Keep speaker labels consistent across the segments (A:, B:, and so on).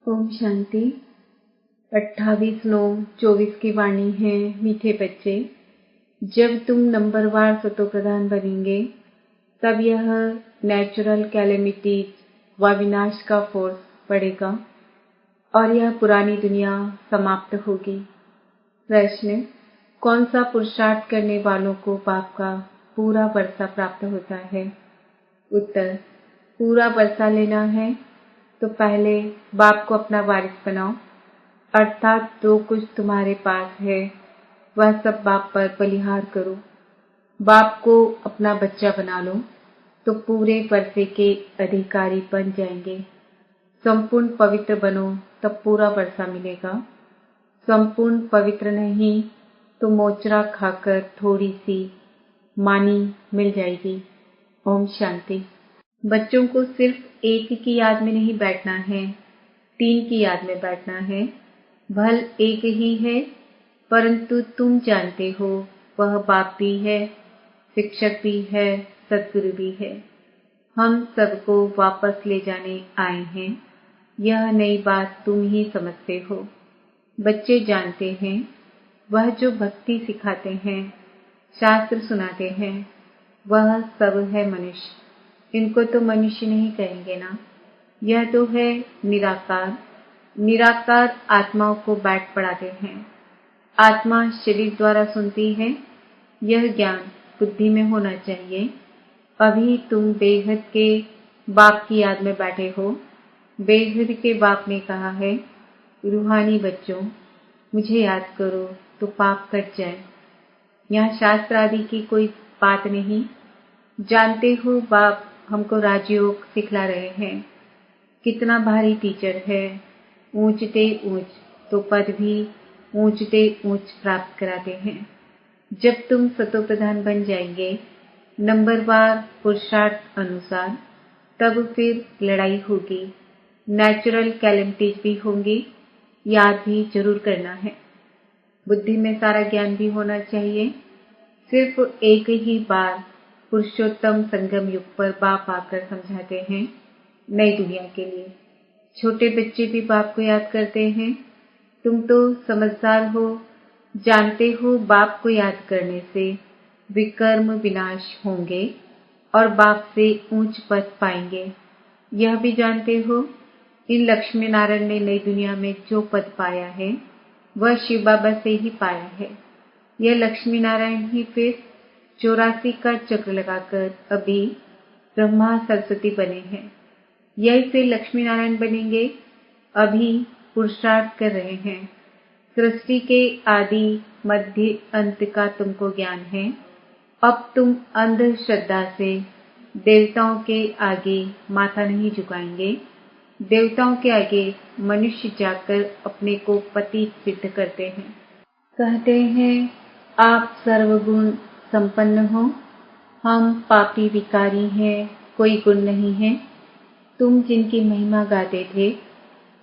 A: ओम शांति। 28/9/24 की वाणी है। मीठे बच्चे, जब तुम नंबरवार सतोप्रधान बनेंगे तब यह नेचुरल कैलेमिटीज व विनाश का फोर्स पड़ेगा और यह पुरानी दुनिया समाप्त होगी। प्रश्न: कौन सा पुरुषार्थ करने वालों को पाप का पूरा वर्षा प्राप्त होता है? उत्तर: पूरा वर्षा लेना है तो पहले बाप को अपना वारिस बनाओ, अर्थात जो कुछ तुम्हारे पास है वह सब बाप पर बलिहार करो। बाप को अपना बच्चा बना लो तो पूरे वर्षे के अधिकारी बन जाएंगे। संपूर्ण पवित्र बनो तब पूरा वर्षा मिलेगा। संपूर्ण पवित्र नहीं तो मोचरा खाकर थोड़ी सी मानी मिल जाएगी। ओम शांति। बच्चों को सिर्फ एक की याद में नहीं बैठना है, 3 की याद में बैठना है। भल एक ही है, परंतु तुम जानते हो वह बाप भी है, शिक्षक भी है, सद्गुरु भी है। हम सबको वापस ले जाने आए हैं। यह नई बात तुम ही समझते हो। बच्चे जानते हैं, वह जो भक्ति सिखाते हैं, शास्त्र सुनाते हैं, वह सब है मनुष्य। इनको तो मनुष्य नहीं कहेंगे ना। यह तो है निराकार। निराकार आत्माओं को बैठ पढ़ाते हैं। आत्मा शरीर द्वारा सुनती है। यह ज्ञान बुद्धि में होना चाहिए। अभी तुम बेहद के बाप की याद में बैठे हो। बेहद के बाप ने कहा है, रूहानी बच्चों, मुझे याद करो तो पाप कट जाए। यहाँ शास्त्र आदि की कोई बात नहीं। जानते हो बाप हमको राजयोग सिखला रहे हैं। कितना भारी टीचर है। ऊंचते ऊंच तो पद भी ऊंचते ऊंच प्राप्त कराते हैं। जब तुम सतोप्रधान बन जाएंगे नंबरवार पुरुषार्थ अनुसार, तब फिर लड़ाई होगी। नेचुरल कैलेमिटीज भी होंगी। याद भी जरूर करना है। बुद्धि में सारा ज्ञान भी होना चाहिए। सिर्फ एक ही बार पुरुषोत्तम संगम युग पर बाप आकर समझाते हैं नई दुनिया के लिए। छोटे बच्चे भी बाप को याद करते हैं। तुम तो समझदार हो, जानते हो बाप को याद करने से विकर्म विनाश होंगे और बाप से ऊंच पद पाएंगे। यह भी जानते हो, इन लक्ष्मी नारायण ने नई दुनिया में जो पद पाया है वह शिव बाबा से ही पाया है। यह लक्ष्मी नारायण ही फिर 84 का चक्र लगाकर अभी ब्रह्मा सरस्वती बने हैं। यही फिर लक्ष्मी नारायण बनेंगे। अभी पुरुषार्थ कर रहे हैं। सृष्टि के आदि मध्य अंत का तुमको ज्ञान है। अब तुम अंधश्रद्धा से देवताओं के आगे माथा नहीं झुकाएंगे। देवताओं के आगे मनुष्य जाकर अपने को पतित सिद्ध करते हैं। कहते हैं आप सर्वगुण संपन्न हो, हम पापी विकारी हैं, कोई गुण नहीं है। तुम जिनकी महिमा गाते थे,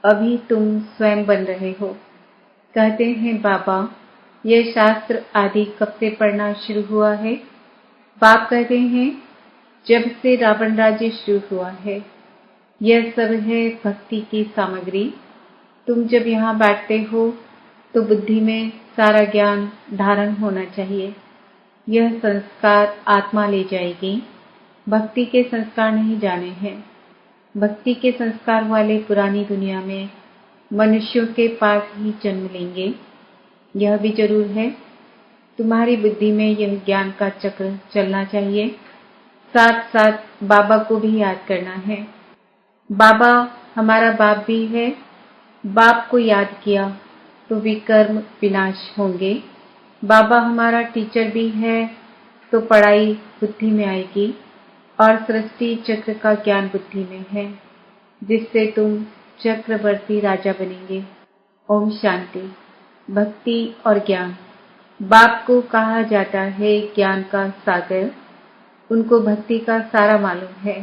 A: अभी तुम स्वयं बन रहे हो। कहते हैं बाबा, यह शास्त्र आदि कब से पढ़ना शुरू हुआ है? बाप कहते हैं जब से रावण राज्य शुरू हुआ है। यह सब है भक्ति की सामग्री। तुम जब यहाँ बैठते हो तो बुद्धि में सारा ज्ञान धारण होना चाहिए। यह संस्कार आत्मा ले जाएगी। भक्ति के संस्कार नहीं जाने हैं। भक्ति के संस्कार वाले पुरानी दुनिया में मनुष्यों के पास ही जन्म लेंगे। यह भी जरूर है, तुम्हारी बुद्धि में यह ज्ञान का चक्र चलना चाहिए। साथ साथ बाबा को भी याद करना है। बाबा हमारा बाप भी है। बाप को याद किया तो विकर्म विनाश होंगे। बाबा हमारा टीचर भी है तो पढ़ाई बुद्धि में आएगी और सृष्टि चक्र का ज्ञान बुद्धि में है, जिससे तुम चक्रवर्ती राजा बनेंगे। ओम शांति। भक्ति और ज्ञान। बाप को कहा जाता है ज्ञान का सागर। उनको भक्ति का सारा मालूम है।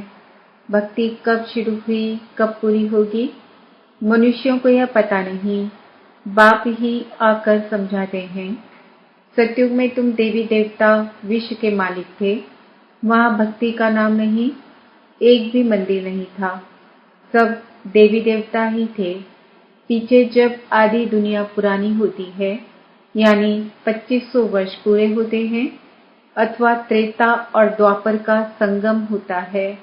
A: भक्ति कब शुरू हुई, कब पूरी होगी, मनुष्यों को यह पता नहीं। बाप ही आकर समझाते हैं। सतयुग में तुम देवी देवता विश्व के मालिक थे। वहां भक्ति का नाम नहीं, एक भी मंदिर नहीं था। सब देवी देवता ही थे। पीछे जब आधी दुनिया पुरानी होती है, यानी 2500 वर्ष पूरे होते हैं, अथवा त्रेता और द्वापर का संगम होता है,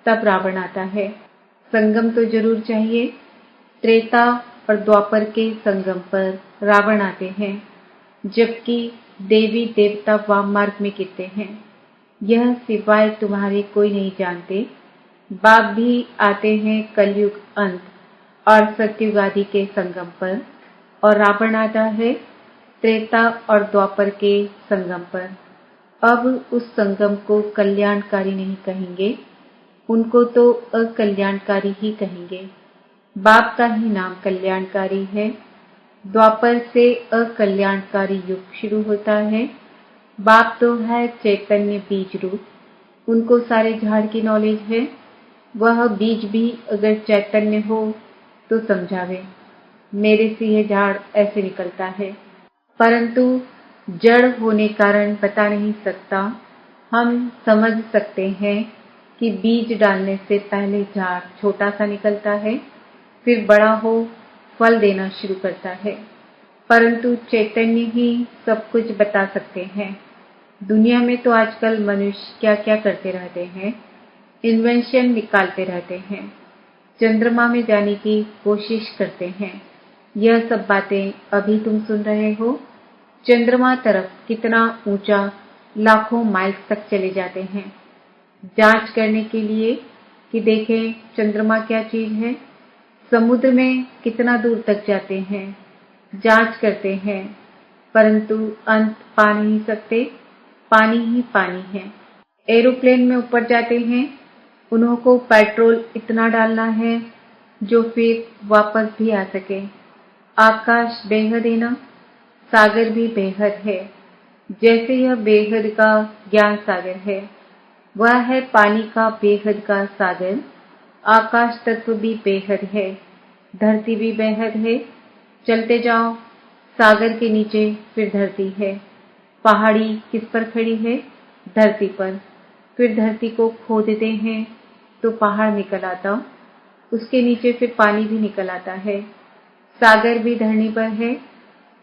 A: तब रावण आता है। संगम तो जरूर चाहिए। त्रेता और द्वापर के संगम पर रावण आते हैं, जबकि देवी देवता वाम मार्ग में गिरते हैं। यह सिवाय तुम्हारे कोई नहीं जानते। बाप भी आते हैं कलयुग अंत और सत्युग आदि के संगम पर, और रावण आता है त्रेता और द्वापर के संगम पर। अब उस संगम को कल्याणकारी नहीं कहेंगे, उनको तो अकल्याणकारी ही कहेंगे। बाप का ही नाम कल्याणकारी है। द्वापर से अकल्याणकारी युग शुरू होता है। बाप तो है चैतन्य बीज रूप, उनको सारे झाड़ की नॉलेज है। वह बीज भी अगर चैतन्य हो तो समझावे, मेरे से यह झाड़ ऐसे निकलता है, परंतु जड़ होने कारण बता नहीं सकता। हम समझ सकते हैं कि बीज डालने से पहले झाड़ छोटा सा निकलता है, फिर बड़ा हो फल देना शुरू करता है, परंतु चैतन्य ही सब कुछ बता सकते हैं। दुनिया में तो आजकल मनुष्य क्या क्या करते रहते हैं, इन्वेंशन निकालते रहते हैं, चंद्रमा में जाने की कोशिश करते हैं। यह सब बातें अभी तुम सुन रहे हो। चंद्रमा तरफ कितना ऊंचा लाखों माइल्स तक चले जाते हैं जांच करने के लिए कि देखें चंद्रमा क्या चीज है। समुद्र में कितना दूर तक जाते हैं, जांच करते हैं, परंतु अंत पा नहीं सकते। पानी ही पानी है। एरोप्लेन में ऊपर जाते हैं, उन्हों को पेट्रोल इतना डालना है जो फिर वापस भी आ सके। आकाश बेहद है ना, सागर भी बेहद है। जैसे यह बेहद का ज्ञान सागर है, वह है पानी का बेहद का सागर। आकाश तत्व भी बेहद है, धरती भी बेहद है। चलते जाओ, सागर के नीचे फिर धरती है। पहाड़ी किस पर खड़ी है? धरती पर। फिर धरती को खोदते हैं तो पहाड़ निकल आता, उसके नीचे फिर पानी भी निकल आता है। सागर भी धरनी पर है,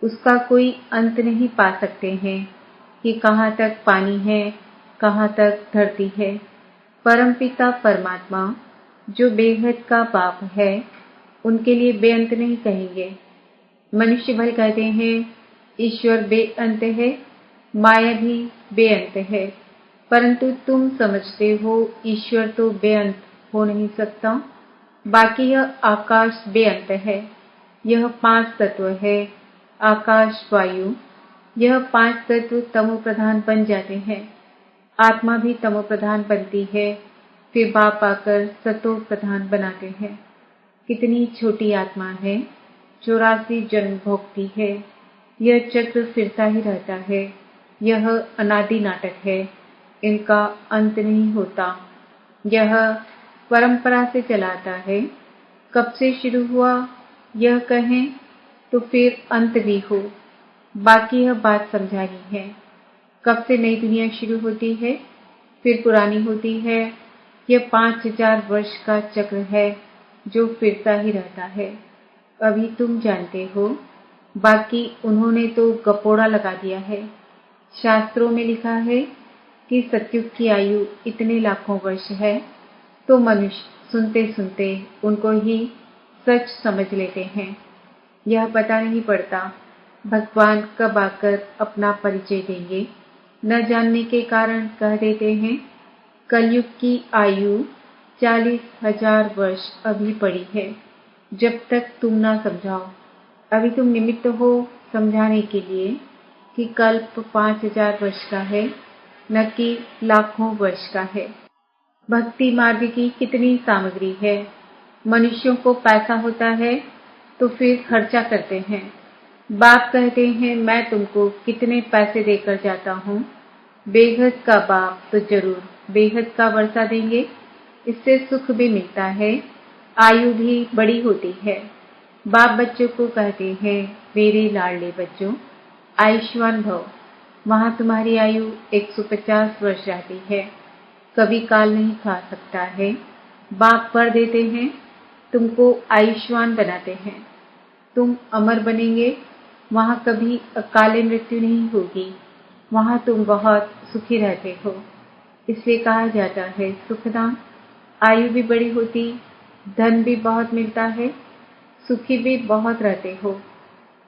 A: उसका कोई अंत नहीं पा सकते हैं कि कहाँ तक पानी है, कहाँ तक धरती है। परमपिता परमात्मा जो बेहद का बाप है, उनके लिए बेअंत नहीं कहेंगे। मनुष्य भले कहते हैं ईश्वर बेअंत है, माया भी बेअंत है, परंतु तुम समझते हो ईश्वर तो बेअंत हो नहीं सकता। बाकी यह आकाश बेअंत है। यह 5 तत्व है, आकाश वायु। यह 5 तत्व तमो प्रधान बन जाते हैं। आत्मा भी तमो प्रधान बनती है, फिर बाप आकर सतो प्रधान बनाते हैं। कितनी छोटी आत्मा है, 84 जन्म भोगती है। यह चक्र फिरता ही रहता है। यह अनादि नाटक है, इनका अंत नहीं होता। यह परंपरा से चलाता है। कब से शुरू हुआ यह कहें तो फिर अंत भी हो। बाकी यह बात समझानी है। कब से नई दुनिया शुरू होती है, फिर पुरानी होती है। यह 5000 वर्ष का चक्र है जो फिरता ही रहता है। अभी तुम जानते हो, बाकी उन्होंने तो गपोड़ा लगा दिया है। शास्त्रों में लिखा है कि सतयुग की आयु इतने लाखों वर्ष है, तो मनुष्य सुनते सुनते उनको ही सच समझ लेते हैं। यह पता नहीं पड़ता भगवान कब आकर अपना परिचय देंगे। न जानने के कारण कह देते हैं कलयुग की आयु 40,000 वर्ष अभी पड़ी है। जब तक तुम ना समझाओ, अभी तुम निमित्त हो समझाने के लिए कि कल्प 5000 वर्ष का है, न कि लाखों वर्ष का है। भक्ति मार्ग की कितनी सामग्री है। मनुष्यों को पैसा होता है तो फिर खर्चा करते हैं। बाप कहते हैं मैं तुमको कितने पैसे देकर जाता हूँ। बेहद का बाप तो जरूर बेहद का वर्षा देंगे। इससे सुख भी मिलता है, आयु भी बड़ी होती है। बाप बच्चों को कहते हैं मेरे लाडले बच्चों, आयुष्मान भव। वहां तुम्हारी आयु 150 वर्ष रहती है, कभी काल नहीं खा सकता है। बाप पर देते हैं, तुमको आयुष्मान बनाते हैं। तुम अमर बनेंगे, वहाँ कभी अकाले मृत्यु नहीं होगी, वहाँ तुम बहुत सुखी रहते हो। इसलिए कहा जाता है सुखदाम, आयु भी बड़ी होती, धन भी बहुत मिलता है, सुखी भी बहुत रहते हो,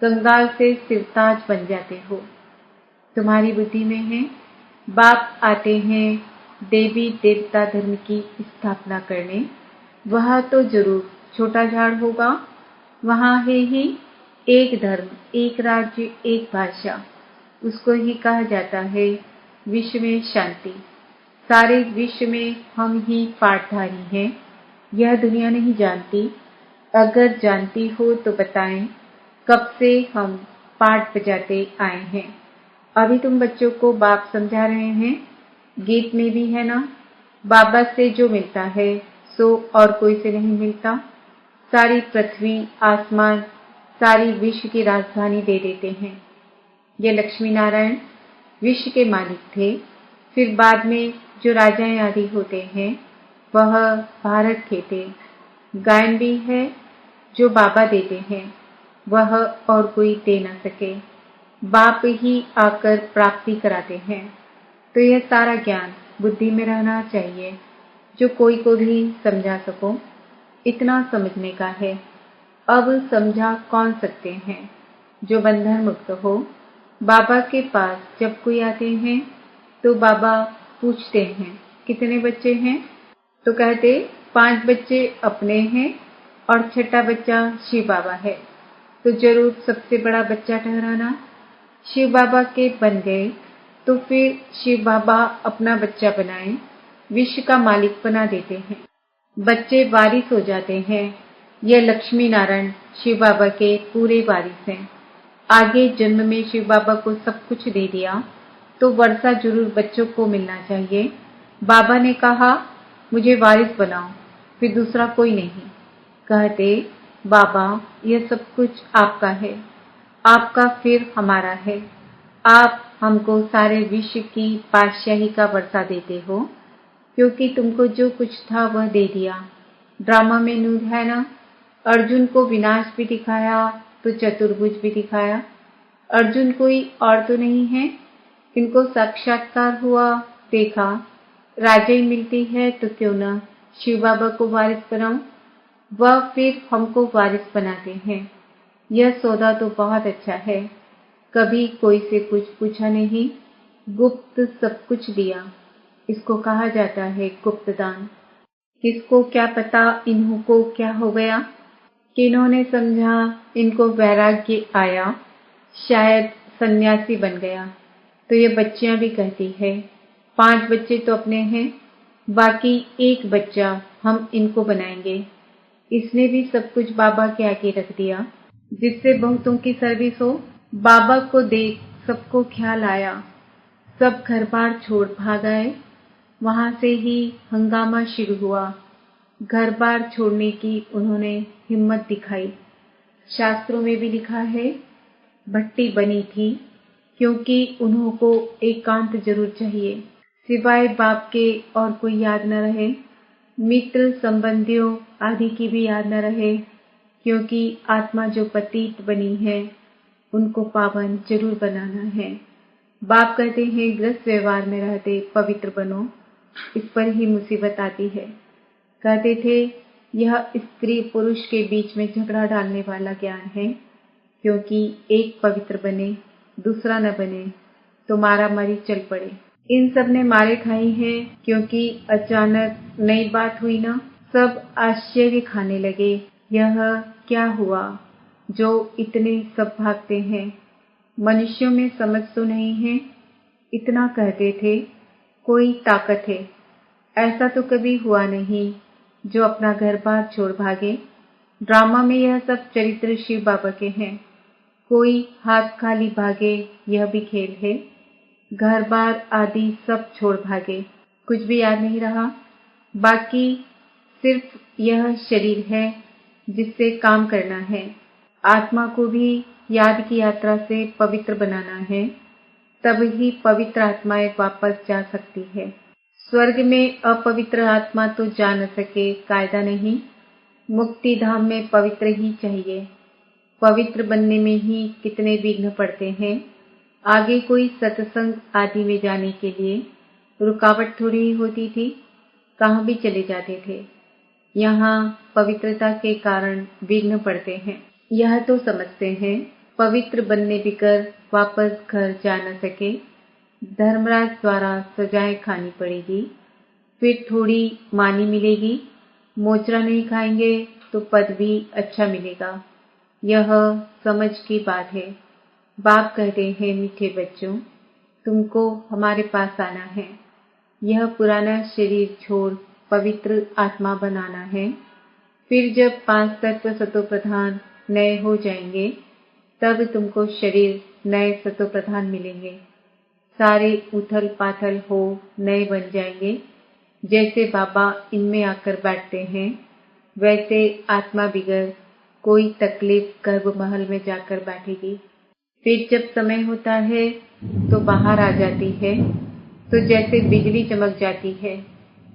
A: कंगाल से सिरताज बन जाते हो। तुम्हारी बुद्धि में है, बाप आते हैं देवी देवता धर्म की स्थापना करने, वह तो जरूर छोटा झाड़ होगा, वहाँ है ही एक धर्म, एक राज्य, एक भाषा, उसको ही कहा जाता है विश्व में शांति। सारे विश्व में हम ही पाठधारी हैं, यह दुनिया नहीं जानती। अगर जानती हो तो बताएं, कब से हम पाठ बजाते आए हैं। अभी तुम बच्चों को बाप समझा रहे हैं, गीत में भी है ना, बाबा से जो मिलता है सो और कोई से नहीं मिलता। सारी पृथ्वी, आसमान, सारी विश्व की राजधानी दे देते हैं। ये लक्ष्मी नारायण विश्व के मालिक थे, फिर बाद में जो राजाएं आदि होते हैं वह भारत के थे। गायन भी है जो बाबा देते हैं, वह और कोई दे न सके, बाप ही आकर प्राप्ति कराते हैं। तो यह सारा ज्ञान बुद्धि में रहना चाहिए, जो कोई को भी समझा सको, इतना समझने का है। अब समझा कौन सकते हैं? जो बंधन मुक्त हो। बाबा के पास जब कोई आते हैं तो बाबा पूछते हैं कितने बच्चे हैं, तो कहते 5 बच्चे अपने हैं और छठा बच्चा शिव बाबा है। तो जरूर सबसे बड़ा बच्चा ठहराना। शिव बाबा के बन गए तो फिर शिव बाबा अपना बच्चा बनाए, विश्व का मालिक बना देते हैं, बच्चे वारिस हो जाते हैं। यह लक्ष्मी नारायण शिव बाबा के पूरे वारिस हैं। आगे जन्म में शिव बाबा को सब कुछ दे दिया तो वर्षा जरूर बच्चों को मिलना चाहिए। बाबा ने कहा मुझे वारिस बनाओ, फिर दूसरा कोई नहीं। कहते बाबा यह सब कुछ आपका है, आपका फिर हमारा है। आप हमको सारे विश्व की पातशाही का वर्षा देते हो, क्योंकि तुमको जो कुछ था वह दे दिया। ड्रामा में नूर है ना, अर्जुन को विनाश भी दिखाया तो चतुर्भुज भी दिखाया। अर्जुन कोई और तो नहीं है, इनको साक्षात्कार हुआ, देखा राजाई मिलती है तो क्यों न शिव बाबा को वारिस बनाऊं, वह फिर हमको वारिस बनाते हैं। यह सौदा तो बहुत अच्छा है, कभी कोई से कुछ पूछा नहीं, गुप्त सब कुछ दिया। इसको कहा जाता है गुप्त दान। किसको क्या पता इन्हों को क्या हो गया, किन्होंने समझा इनको वैराग्य आया, शायद सन्यासी बन गया। तो ये बच्चियां भी कहती है 5 बच्चे तो अपने हैं, बाकी एक बच्चा हम इनको बनाएंगे। इसने भी सब कुछ बाबा के आगे रख दिया, जिससे बहुतों की सर्विस हो। बाबा को देख सबको ख्याल आया, सब घर बार छोड़ भाग आए। वहां से ही हंगामा शुरू हुआ, घर बार छोड़ने की उन्होंने हिम्मत दिखाई। शास्त्रों में भी लिखा है भट्टी बनी थी, क्योंकि उन्हों को एकांत जरूर चाहिए, सिवाय बाप के और कोई याद न रहे, मित्र संबंधियों आदि की भी याद न रहे, क्योंकि आत्मा जो पतित बनी है उनको पावन जरूर बनाना है। बाप कहते हैं गृहस्थ व्यवहार में रहते पवित्र बनो, इस पर ही मुसीबत आती है। कहते थे यह स्त्री पुरुष के बीच में झगड़ा डालने वाला ज्ञान है, क्योंकि एक पवित्र बने दूसरा न बने तो मारा मारी चल पड़े। इन सब ने मारे खाई हैं, क्योंकि अचानक नई बात हुई ना, सब आश्चर्य खाने लगे। यह क्या हुआ जो इतने सब भागते हैं, मनुष्यों में समझ तो नहीं है। इतना कहते थे कोई ताकत है, ऐसा तो कभी हुआ नहीं जो अपना घर बार छोड़ भागे। ड्रामा में यह सब चरित्र शिव बाबा के हैं, कोई हाथ खाली भागे यह भी खेल है। घर बार आदि सब छोड़ भागे, कुछ भी याद नहीं रहा, बाकी सिर्फ यह शरीर है जिससे काम करना है। आत्मा को भी याद की यात्रा से पवित्र बनाना है, तब ही पवित्र आत्माएं वापस जा सकती है। स्वर्ग में अपवित्र आत्मा तो जा न सके, कायदा नहीं। मुक्ति धाम में पवित्र ही चाहिए। पवित्र बनने में ही कितने विघ्न पड़ते हैं। आगे कोई सत्संग आदि में जाने के लिए रुकावट थोड़ी ही होती थी, कहाँ भी चले जाते थे। यहाँ पवित्रता के कारण विघ्न पड़ते हैं। यह तो समझते हैं पवित्र बनने बिकर वापस घर जा न सके, धर्मराज द्वारा सजाएं खानी पड़ेगी, फिर थोड़ी मानी मिलेगी, मोचरा नहीं खाएंगे तो पद भी अच्छा मिलेगा। यह समझ की बात है। बाप कहते हैं, मीठे बच्चों, तुमको हमारे पास आना है। यह पुराना शरीर छोड़ पवित्र आत्मा बनाना है। फिर जब 5 तत्व सतोप्रधान नए हो जाएंगे, तब तुमको शरीर नए सतोप्रधान मिलेंगे। सारे उथल पाथल हो नए बन जाएंगे। जैसे बाबा इनमें आकर बैठते हैं, वैसे आत्मा बिगर कोई तकलीफ गर्भ महल में जाकर बैठेगी। फिर जब समय होता है तो बाहर आ जाती है, तो जैसे बिजली चमक जाती है,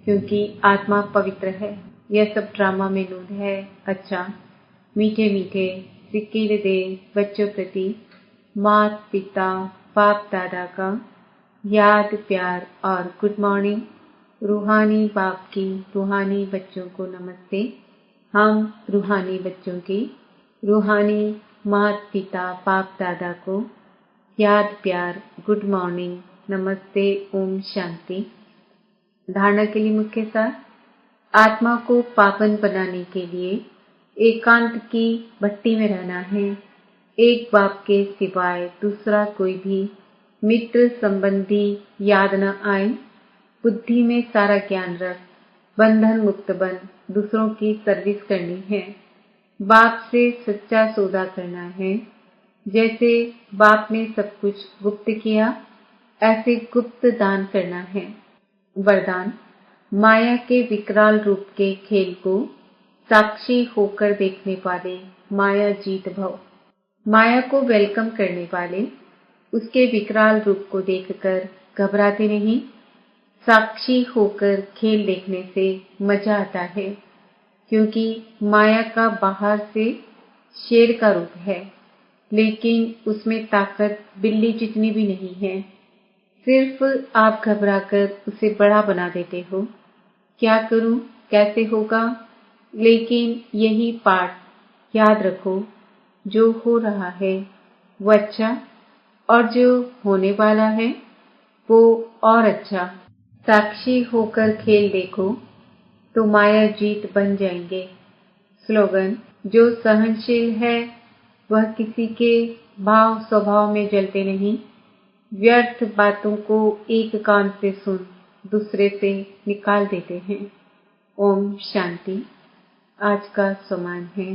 A: क्योंकि आत्मा पवित्र है। यह सब ड्रामा में नूद है। अच्छा, मीठे मीठे सिक्के दे बच्चों प्रति माता पिता बाप दादा का याद प्यार और गुड मॉर्निंग। रूहानी बाप की रूहानी बच्चों को नमस्ते। हम रूहानी बच्चों की रूहानी माता पिता बाप दादा को याद प्यार गुड मॉर्निंग नमस्ते ओम शांति। धारणा के लिए मुख्य सार, आत्मा को पावन बनाने के लिए एकांत की भट्टी में रहना है। एक बाप के सिवाय दूसरा कोई भी मित्र संबंधी याद न आए। बुद्धि में सारा ज्ञान रख, बंधन मुक्त बन, दूसरों की सर्विस करनी है। बाप से सच्चा सौदा करना है। जैसे बाप ने सब कुछ गुप्त किया, ऐसे गुप्त दान करना है। वरदान, माया के विकराल रूप के खेल को साक्षी होकर देखने वाले माया जीत भव। माया को वेलकम करने वाले उसके विकराल रूप को देखकर घबराते नहीं। साक्षी होकर खेल देखने से मजा आता है, क्योंकि माया का बाहर से शेर का रूप है, लेकिन उसमें ताकत बिल्ली जितनी भी नहीं है। सिर्फ आप घबराकर उसे बड़ा बना देते हो। क्या करूं, कैसे होगा? लेकिन यही पाठ याद रखो, जो हो रहा है वो अच्छा, और जो होने वाला है वो और अच्छा। साक्षी होकर खेल देखो तो माया जीत बन जाएंगे। स्लोगन, जो सहनशील है वह किसी के भाव स्वभाव में जलते नहीं। व्यर्थ बातों को एक कान से सुन, दूसरे से निकाल देते हैं। ओम शांति। आज का सम्मान है